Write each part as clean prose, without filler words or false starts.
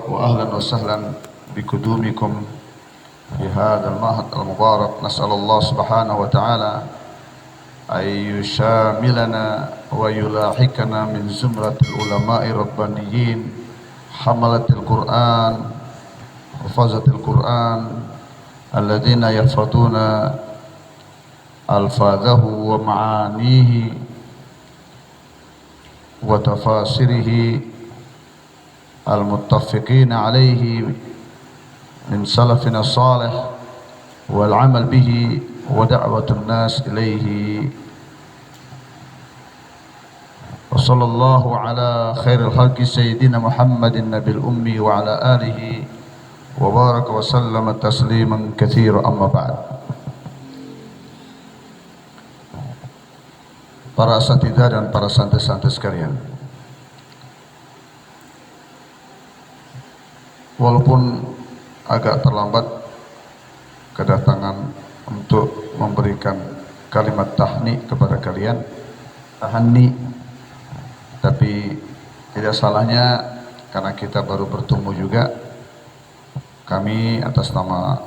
وأهلا وسهلا بقدومكم في هذا المعهد المبارك. نسأل الله سبحانه وتعالى أن يشاملنا ويلاحقنا من زمرة العلماء الربانيين حملة القرآن حفظة القرآن الذين يحفظون ألفاظه ومعانيه وتفاسيره المتفقين عليه من سلفنا الصالح والعمل به ودعوة الناس إليه. وصلى الله على خير الخلق سيدنا محمد النبي الأمي وعلى آله وبارك وسلم تسليما كثيرا. أما بعد. Para asatidzah dan para santri-santri sekalian, walaupun agak terlambat kedatangan untuk memberikan kalimat tahni kepada kalian, tahanni, tapi tidak salahnya karena kita baru bertemu juga. Kami atas nama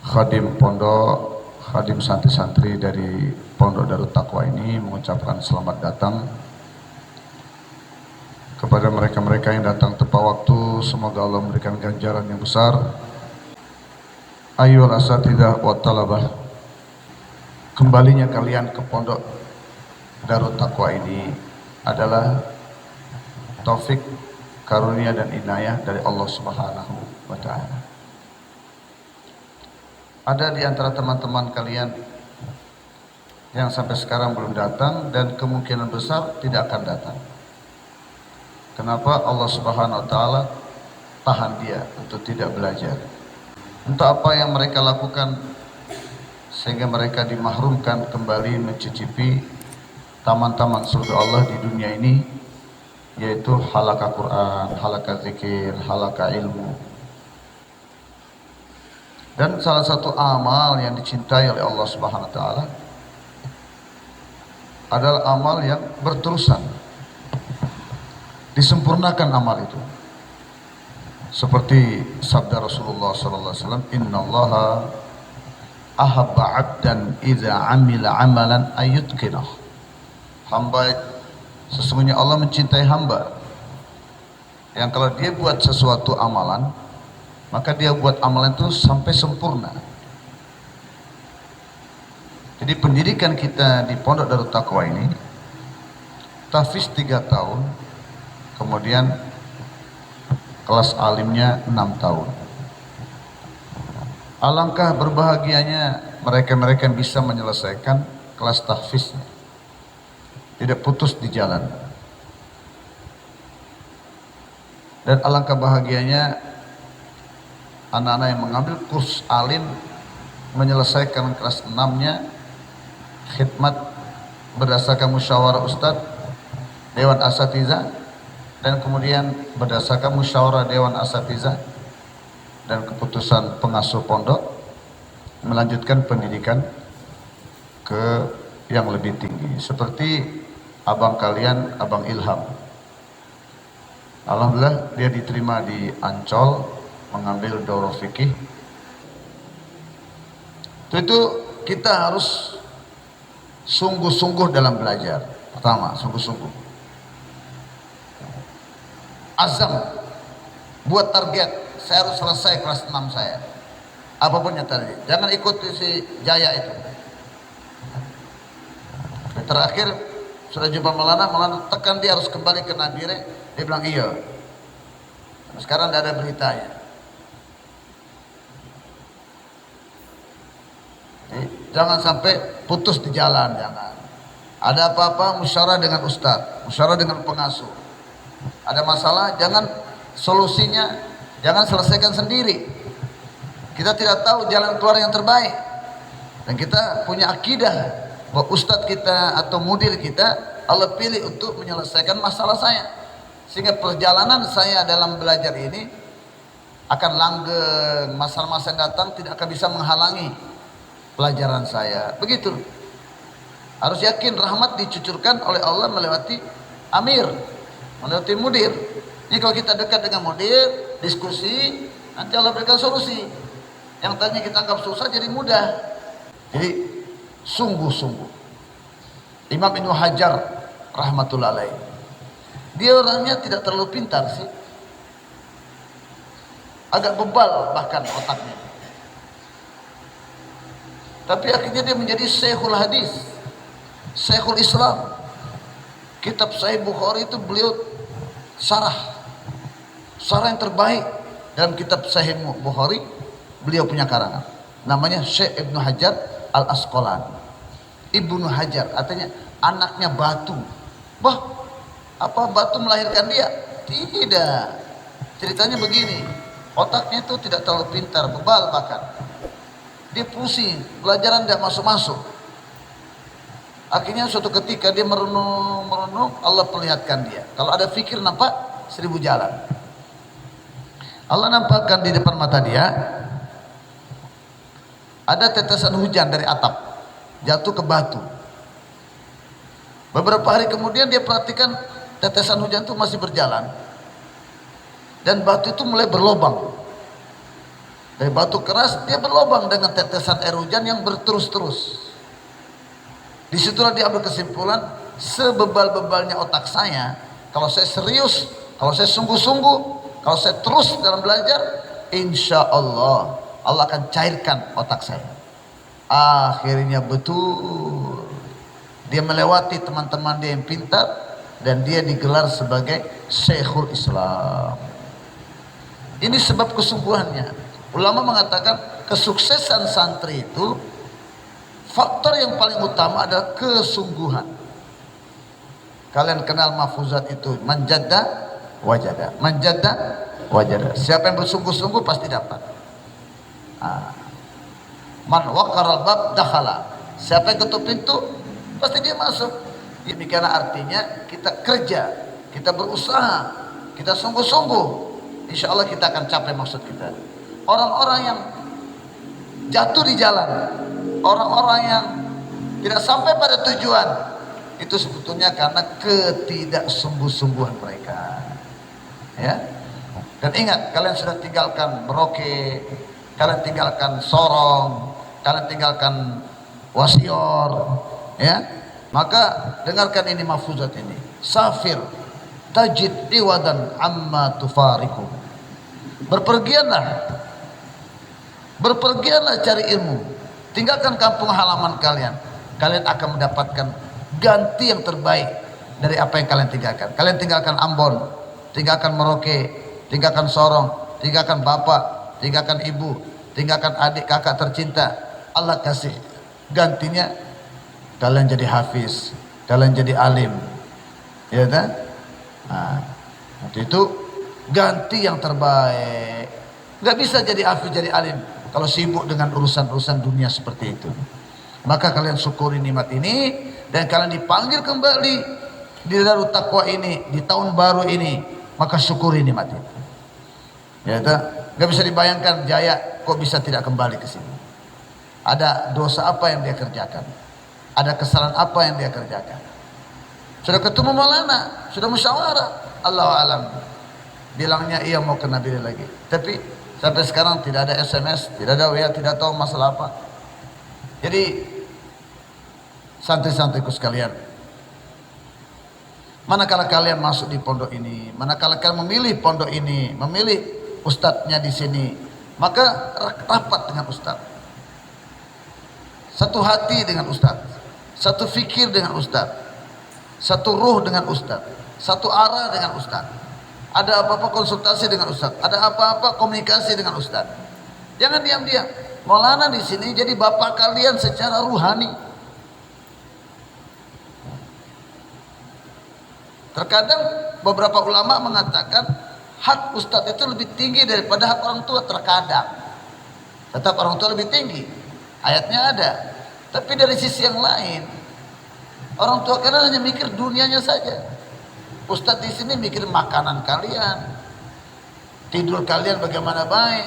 khadim pondok, khadim santri-santri dari Pondok Darut Taqwa ini mengucapkan selamat datang kepada mereka-mereka yang datang tepat waktu. Semoga Allah memberikan ganjaran yang besar. Ayyuhal asatidzah wa talabah, kembalinya kalian ke Pondok Darut Taqwa ini adalah taufik, karunia dan inayah dari Allah Subhanahu wa Ta'ala. Ada di antara teman-teman kalian yang sampai sekarang belum datang dan kemungkinan besar tidak akan datang. Kenapa? Allah Subhanahu wa Ta'ala tahan dia untuk tidak belajar. Entah apa yang mereka lakukan sehingga mereka dimahrumkan kembali mencicipi taman-taman surga Allah di dunia ini, yaitu halaqah Quran, halaqah zikir, halaqah ilmu. Dan salah satu amal yang dicintai oleh Allah Subhanahu wa Ta'ala adalah amal yang berterusan. Disempurnakan amal itu. Seperti sabda Rasulullah sallallahu alaihi wasallam, "Innallaha ahabba 'abdan idza 'amila 'amalan ayyutqinah." Sesungguhnya Allah mencintai hamba yang kalau dia buat sesuatu amalan, maka dia buat amalan itu sampai sempurna. Jadi pendidikan kita di Pondok Darut Taqwa ini, tahfiz 3 tahun, kemudian kelas alimnya 6 tahun. Alangkah berbahagianya mereka-mereka yang bisa menyelesaikan kelas tahfiznya, tidak putus di jalan. Dan alangkah bahagianya anak-anak yang mengambil kurs alim menyelesaikan kelas 6-nya khidmat berdasarkan musyawarah ustadz, dewan asatidzah, dan kemudian berdasarkan musyawarah dewan asatidzah dan keputusan pengasuh pondok melanjutkan pendidikan ke yang lebih tinggi. Seperti abang kalian, Abang Ilham, alhamdulillah dia diterima di Ancol mengambil daurah fikih. Itu kita harus sungguh-sungguh dalam belajar. Pertama, sungguh-sungguh. Azam, buat target, saya harus selesai kelas 6 saya. Apapun yang tadi, jangan ikuti si Jaya itu. Terakhir sudah jumpa Maulana tekan dia harus kembali ke Nabire, dia bilang iya. Sekarang tidak ada beritanya. Jangan sampai putus di jalan, jangan. Ada apa-apa musyawarah dengan ustadz, musyawarah dengan pengasuh. Ada masalah, jangan solusinya, jangan selesaikan sendiri. Kita tidak tahu jalan keluar yang terbaik. Dan kita punya akidah bahwa ustadz kita atau mudir kita Allah pilih untuk menyelesaikan masalah saya. Sehingga perjalanan saya dalam belajar ini akan langgeng, masalah-masalah yang datang tidak akan bisa menghalangi pelajaran saya. Begitu. Harus yakin rahmat dicucurkan oleh Allah melewati amir. melewati mudir. Ini kalau kita dekat dengan mudir, diskusi, nanti Allah berikan solusi. Yang tadinya kita anggap susah jadi mudah. Jadi sungguh-sungguh Imam Ibnu Hajar rahmatullah alaih, dia orangnya tidak terlalu pintar sih, agak bebal bahkan otaknya, tapi akhirnya dia menjadi Syekhul Hadis, Syekhul Islam. Kitab Sahih Bukhari itu beliau sarah yang terbaik dalam kitab Sahih Bukhari. Beliau punya karangan namanya Syekh Ibnu Hajar Al-Asqalani. Ibnu Hajar artinya anaknya batu. Wah, apa batu melahirkan dia? Tidak. Ceritanya begini, otaknya itu tidak terlalu pintar, bebal bahkan. Dia pusing, pelajaran tidak masuk-masuk. Akhirnya suatu ketika dia merenung, Allah perlihatkan dia. Kalau ada fikir nampak 1000 jalan. Allah nampakkan di depan mata dia ada tetesan hujan dari atap jatuh ke batu. Beberapa hari kemudian dia perhatikan tetesan hujan itu masih berjalan dan batu itu mulai berlobang. Dari batu keras dia berlobang dengan tetesan air hujan yang berterus-terus. Disitulah dia ambil kesimpulan, sebebal-bebalnya otak saya, kalau saya serius, kalau saya sungguh-sungguh, kalau saya terus dalam belajar, insya Allah Allah akan cairkan otak saya. Akhirnya betul, dia melewati teman-teman dia yang pintar dan dia digelar sebagai Syekhul Islam. Ini sebab kesungguhannya. Ulama mengatakan kesuksesan santri itu faktor yang paling utama adalah kesungguhan. Kalian kenal mahfuzat itu, manjadda wajada, manjadda wajada. Siapa yang bersungguh-sungguh pasti dapat. Man waqaral bab dakhala. Siapa yang ketuk pintu pasti dia masuk. Demikian artinya kita kerja, kita berusaha, kita sungguh-sungguh, insya Allah kita akan capai maksud kita. Orang-orang yang jatuh di jalan, orang-orang yang tidak sampai pada tujuan, itu sebetulnya karena ketidaksungguh-sungguhan mereka. Ya. Dan ingat, kalian sudah tinggalkan Merauke, kalian tinggalkan Sorong, kalian tinggalkan Wasior, ya. Maka dengarkan ini mahfuzat ini. Safir tajid iwadan amma tufariku. Berpergianlah cari ilmu. Tinggalkan kampung halaman kalian. Kalian akan mendapatkan ganti yang terbaik dari apa yang kalian tinggalkan. Kalian tinggalkan Ambon, tinggalkan Merauke, tinggalkan Sorong, tinggalkan bapak, tinggalkan ibu, tinggalkan adik kakak tercinta. Allah kasih gantinya kalian jadi hafiz, kalian jadi alim, ya kan? Nah, itu ganti yang terbaik. Gak bisa jadi hafiz, jadi alim kalau sibuk dengan urusan-urusan dunia seperti itu. Maka kalian syukuri nikmat ini dan kalian dipanggil kembali di Darut Taqwa ini di tahun baru ini, maka syukuri nikmat itu. Ya kan? Gak bisa dibayangkan Jaya kok bisa tidak kembali ke sini. Ada dosa apa yang dia kerjakan? Ada kesalahan apa yang dia kerjakan? Sudah ketemu Maulana, sudah musyawarah, Allahu alam. Bilangnya iya mau ke Nabi lagi. Tapi sampai sekarang tidak ada SMS, tidak ada WA, tidak tahu masalah apa. Jadi santri-santriku sekalian, manakala kalian masuk di pondok ini, manakala kalian memilih pondok ini, memilih ustadznya di sini, maka rapat dengan ustadz. Satu hati dengan ustadz, satu fikir dengan ustadz, satu ruh dengan ustadz, satu arah dengan ustadz. Ada apa-apa konsultasi dengan ustadz, ada apa-apa komunikasi dengan ustadz. Jangan diam-diam. Maulana di sini jadi bapak kalian secara ruhani. Terkadang beberapa ulama mengatakan hak ustadz itu lebih tinggi daripada hak orang tua. Terkadang tetap orang tua lebih tinggi, ayatnya ada. Tapi dari sisi yang lain, orang tua kalian hanya mikir dunianya saja. Ustadz di sini mikir makanan kalian, tidur kalian bagaimana baik,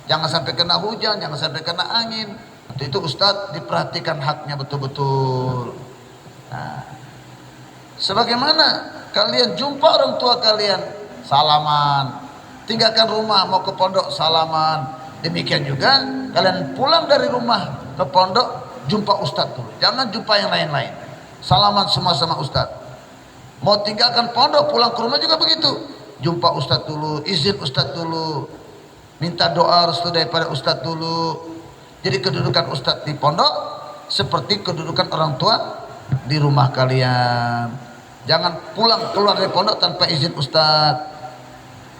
jangan sampai kena hujan, jangan sampai kena angin. Itu ustadz diperhatikan haknya betul-betul. Nah, Sebagaimana kalian jumpa orang tua kalian, salaman. Tinggalkan rumah mau ke pondok, salaman. Demikian juga kalian pulang dari rumah ke pondok, jumpa ustadz dulu. Jangan jumpa yang lain-lain. Salaman semua sama ustadz. Mau tinggalkan pondok, pulang ke rumah juga begitu. Jumpa ustadz dulu, izin ustadz dulu. Minta doa restu daripada ustadz dulu. Jadi kedudukan ustadz di pondok seperti kedudukan orang tua di rumah kalian. Jangan pulang keluar dari pondok tanpa izin ustadz.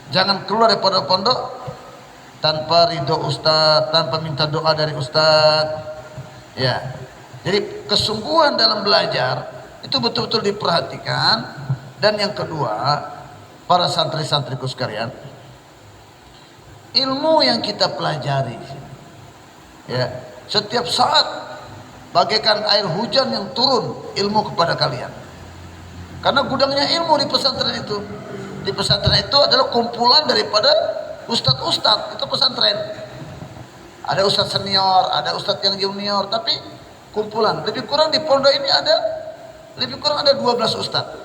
Jangan keluar dari pondok tanpa ridho ustadz, tanpa minta doa dari ustadz. Ya. Jadi kesungguhan dalam belajar itu betul-betul diperhatikan. Dan yang kedua, para santri-santriku sekalian, ilmu yang kita pelajari, ya, setiap saat bagaikan air hujan yang turun ilmu kepada kalian. Karena gudangnya ilmu di pesantren itu. Di pesantren itu adalah kumpulan daripada ustadz-ustadz, itu pesantren. Ada ustadz senior, ada ustadz yang junior, tapi kumpulan. Lebih kurang di pondok ini ada lebih kurang ada 12 ustadz.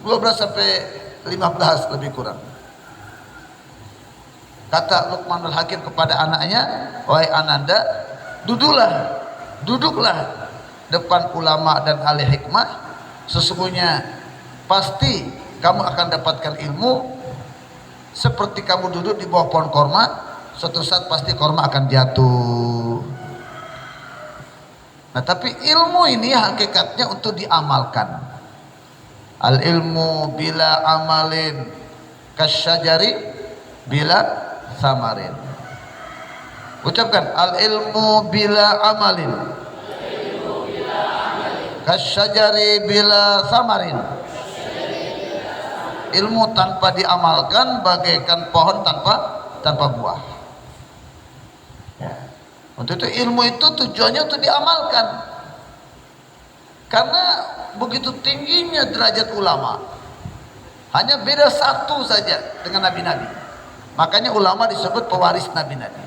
12 sampai 15 lebih kurang. Kata Luqmanul Hakim kepada anaknya, wahai Ananda, duduklah depan ulama dan ahli hikmah. Sesungguhnya pasti kamu akan dapatkan ilmu seperti kamu duduk di bawah pohon korma. Suatu saat pasti korma akan jatuh. Nah, tapi ilmu ini hakikatnya untuk diamalkan. Al ilmu bila amalin kasyajari bila samarin. Ucapkan al ilmu bila amalin kasyajari bila samarin. Ilmu tanpa diamalkan bagaikan pohon tanpa buah. Ya. Untuk itu ilmu itu tujuannya untuk diamalkan. Karena begitu tingginya derajat ulama. Hanya beda satu saja dengan nabi-nabi. Makanya ulama disebut pewaris nabi-nabi.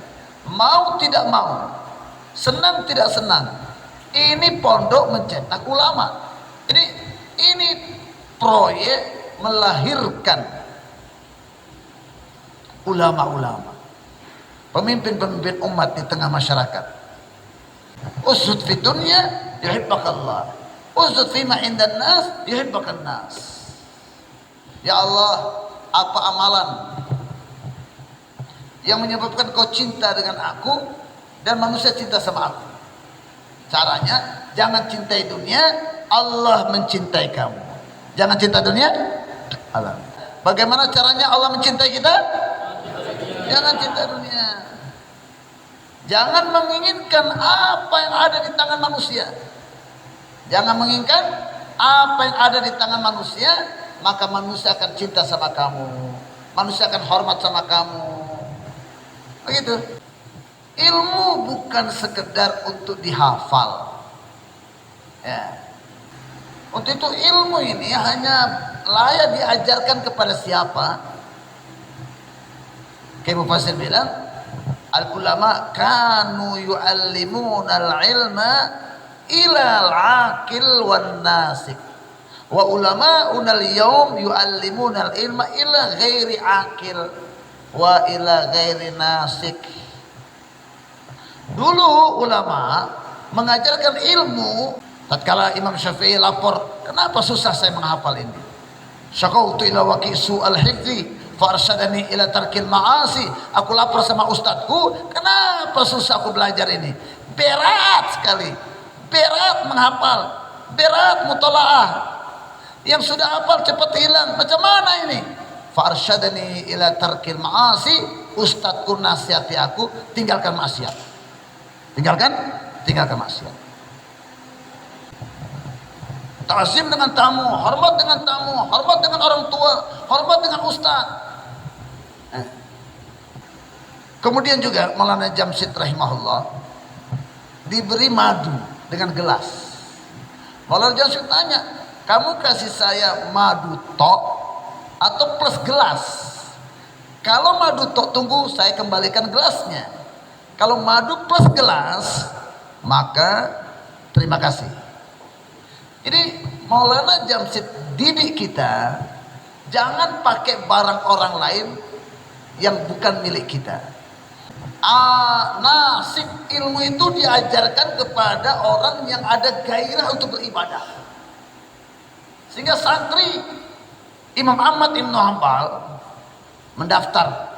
Mau tidak mau, senang tidak senang, ini pondok mencetak ulama. Ini proyek melahirkan ulama-ulama, pemimpin-pemimpin umat di tengah masyarakat. Usud fi dunya yuhibbakallah, usud fi ma indan nas yuhibbakan nas. Ya Allah, apa amalan yang menyebabkan kau cinta dengan aku dan manusia cinta sama aku? Caranya jangan cintai dunia, Allah mencintai kamu. Jangan cinta dunia, Allah. Bagaimana caranya Allah mencintai kita? Jangan cinta dunia. Jangan menginginkan apa yang ada di tangan manusia. Jangan menginginkan apa yang ada di tangan manusia, maka manusia akan cinta sama kamu. Manusia akan hormat sama kamu. Begitu. Ilmu bukan sekedar untuk dihafal. Ya. Untuk itu ilmu ini hanya layak diajarkan kepada siapa? Kayak Mufassir bilang, al-ulama kanu yu'allimuna al-ilma ila al-aqil wan nasik. Wa ulama'una al-yawm yu'allimuna al-ilma ila ghairi aqil wa ila ghairi nasik. Dulu ulama mengajarkan ilmu. Tatkala Imam Syafi'i lapor, kenapa susah saya menghafal ini? Syakautu ila waqisu al-hifzi fa arsyadani ila tarkil ma'asi. Aku lapor sama ustadku, kenapa susah aku belajar ini? Berat sekali. Berat menghafal, berat mutalaah. Yang sudah hafal cepat hilang. Macam mana ini? Fa arsyadani ila tarkil ma'asi. Ustadku nasihati aku, tinggalkan maksiat. Tinggalkan maksiat. Ta'zim dengan tamu, hormat dengan tamu, hormat dengan orang tua, hormat dengan ustaz. Kemudian juga Maulana Jamshid rahimahullah diberi madu dengan gelas. Maulana Jamshid tanya, kamu kasih saya madu tok atau plus gelas? Kalau madu tok tunggu saya kembalikan gelasnya. Kalau madu plus gelas, maka terima kasih. Ini Maulana Jamsid didik kita jangan pakai barang orang lain yang bukan milik kita. Nasib ilmu itu diajarkan kepada orang yang ada gairah untuk beribadah. Sehingga santri Imam Ahmad Ibn Hanbal mendaftar.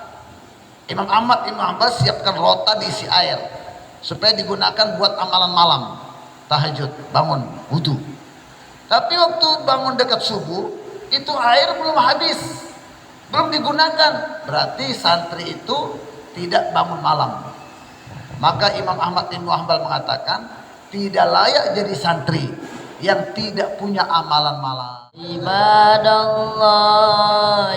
Imam Ahmad Ibn Hanbal siapkan rota diisi air supaya digunakan buat amalan malam, tahajud, bangun, wudu. Tapi waktu bangun dekat subuh, itu air belum habis, belum digunakan. Berarti santri itu tidak bangun malam. Maka Imam Ahmad Ibn Hanbal mengatakan, tidak layak jadi santri yang tidak punya amalan malam. Ibadallah,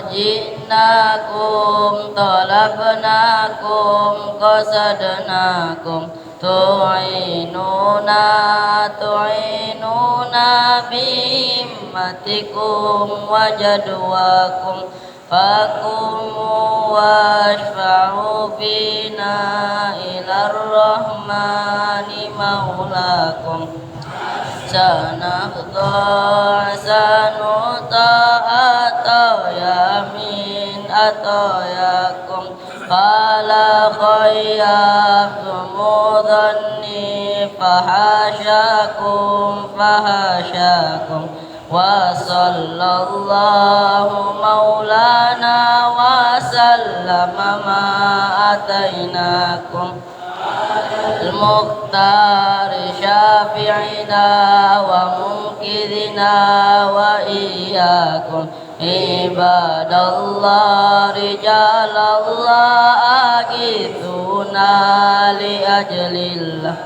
ji'nakum, talabnakum, qasadnakum, tu'inuna bihimmatikum wajadwakum, faqumu washfa'u bina ilar rahmani maulakum. Sanuta atau yamin atau yakum fala khayyabtumu dhanni fahasyakum wa sallallahu maulana wa sallama ma atainakum al-mukhtar syafi'ina wa mungkidina wa iyyakum ibadallah rijalallah agithuna li ajlillah.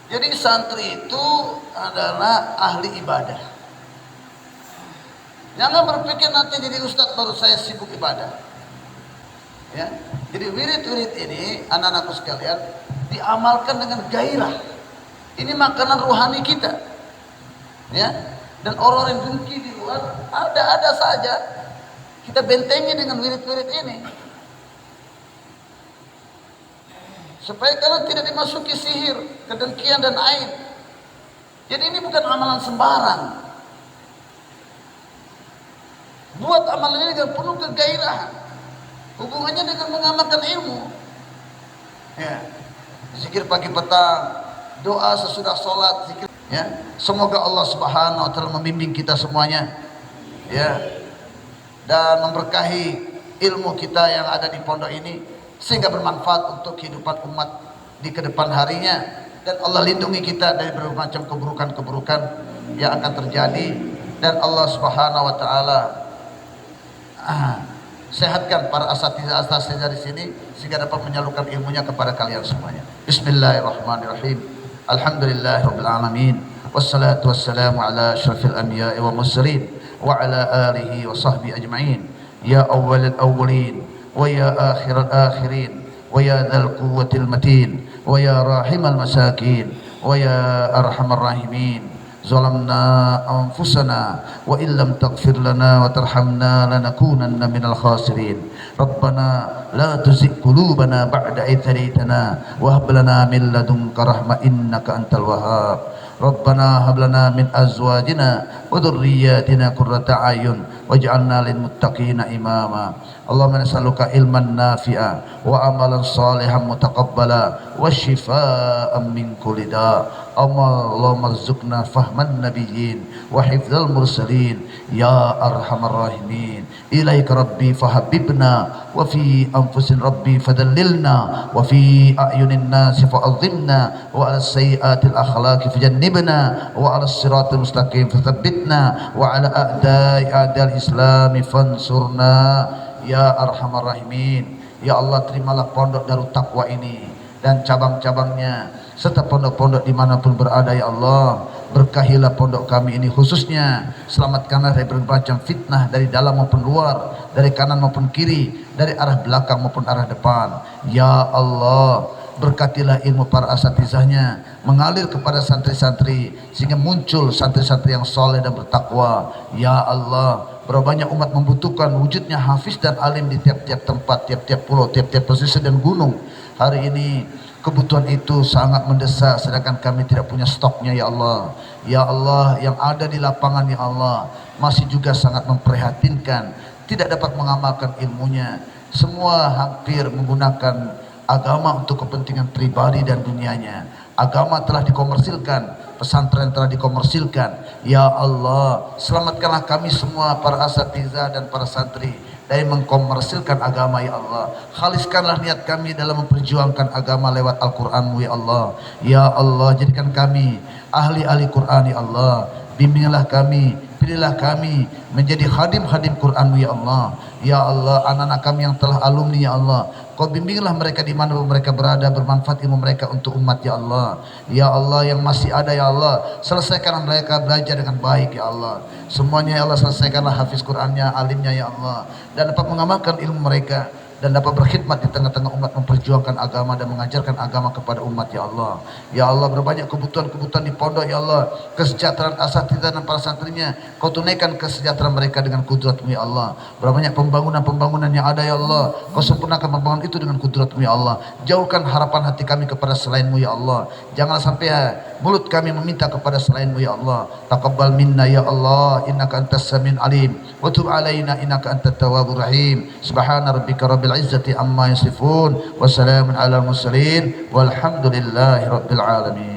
Jadi santri itu adalah ahli ibadah. Jangan berpikir nanti jadi ustadz baru saya sibuk ibadah. Ya, jadi wirid-wirid ini anak-anakku sekalian diamalkan dengan gairah. Ini makanan rohani kita, ya. Dan orang yang dengki di luar ada saja. Kita bentengi dengan wirid-wirid ini, supaya kalian tidak dimasuki sihir, kedengkian dan aib. Jadi ini bukan amalan sembarang. Buat amalan ini dengan penuh kegairahan. Hubungannya dengan mengamalkan ilmu. Ya, zikir pagi petang, doa sesudah sholat, zikir. Ya, semoga Allah Subhanahu Wa Taala membimbing kita semuanya. Ya, dan memberkahi ilmu kita yang ada di pondok ini sehingga bermanfaat untuk kehidupan umat di kedepan harinya. Dan Allah lindungi kita dari berbagai macam keburukan-keburukan yang akan terjadi. Dan Allah Subhanahu Wa Taala sehatkan para asatidzah di sini sehingga dapat menyalurkan ilmunya kepada kalian semuanya. Bismillahirrahmanirrahim. Alhamdulillahirabbil alamin. Wassalatu wassalamu ala asyrafil anbiya'i wa mursalin wa ala alihi wa sahbihi ajma'in. Ya awwalal awwalin wa ya akhiral akhirin wa ya dzal quwwatil matin wa ya rahimal masakin wa ya arhamar rahimin. ظلمنا أنفسنا وإن لم تغفر لنا وترحمنا لنكونن من الخاسرين ربنا لا تزغ قلوبنا بعد إذ هديتنا وهب لنا من لدنك رحمة إنك أنت الوهاب ربنا هب لنا من أزواجنا وذرياتنا قرة أعين واجعلنا للمتقين إماما اللهم نسألك علما نافعا وعملا صالحا متقبلا والشفاء من كل داء اللهم ارزقنا فهم النبيين وحفظ المرسلين يا أرحم الراحمين إليك ربي فحببنا وفي أنفس ربي فدللنا وفي أعين الناس فعظمنا وعلى السيئات الأخلاق فجنبنا وعلى الصراط المستقيم فثبتنا وعلى أعداء الإسلام فانصرنا يا أرحم الراحمين. Ya Allah, terimalah pondok Darut Taqwa ini dan cabang-cabangnya serta pondok-pondok dimanapun berada. Ya Allah, berkahilah pondok kami ini khususnya, selamatkanlah dari berbagai macam fitnah dari dalam maupun luar, dari kanan maupun kiri, dari arah belakang maupun arah depan. Ya Allah, berkatilah ilmu para asatizahnya mengalir kepada santri-santri sehingga muncul santri-santri yang soleh dan bertakwa. Ya Allah, berapa banyak umat membutuhkan wujudnya hafiz dan alim di tiap-tiap tempat, tiap-tiap pulau, tiap-tiap pesisir dan gunung. Hari ini kebutuhan itu sangat mendesak sedangkan kami tidak punya stoknya ya Allah. Ya Allah, yang ada di lapangan ya Allah masih juga sangat memprihatinkan, tidak dapat mengamalkan ilmunya, semua hampir menggunakan agama untuk kepentingan pribadi dan dunianya. Agama telah dikomersilkan, pesantren telah dikomersilkan. Ya Allah, selamatkanlah kami semua para asatidzah dan para santri dari mengkomersilkan agama ya Allah. Khaliskanlah niat kami dalam memperjuangkan agama lewat Al-Qur'an-Mu ya Allah. Ya Allah, jadikan kami ahli-ahli Qur'an ya Allah. Bimbinglah kami, pilihlah kami menjadi khadim-khadim Qur'an-Mu ya Allah. Ya Allah, anak-anak kami yang telah alumni ya Allah, Kau bimbinglah mereka di mana mereka berada, bermanfaat ilmu mereka untuk umat ya Allah. Ya Allah, yang masih ada ya Allah, selesaikanlah mereka belajar dengan baik ya Allah. Semuanya ya Allah, selesaikanlah hafiz Qur'annya, alimnya ya Allah, dan dapat mengamalkan ilmu mereka dan dapat berkhidmat di tengah-tengah umat, memperjuangkan agama dan mengajarkan agama kepada umat ya Allah. Ya Allah, berbanyak kebutuhan-kebutuhan di pondok ya Allah, kesejahteraan asatidzah dan para santrinya, Kau tunaikan kesejahteraan mereka dengan kudrat-Mu ya Allah. Berbanyak pembangunan-pembangunan yang ada ya Allah, Kau sempurnakan pembangunan itu dengan kudrat-Mu ya Allah. Jauhkan harapan hati kami kepada selain-Mu ya Allah. Janganlah sampai mulut kami meminta kepada selain-Mu ya Allah. Taqabbal minna ya Allah, innaka antas samiul alim, wa tub alaina innaka antat tawwabur rahim. Subhana rabbika rabbil izzati amma yasifun, wa salamun alal mursalin, walhamdulillahi rabbil alamin.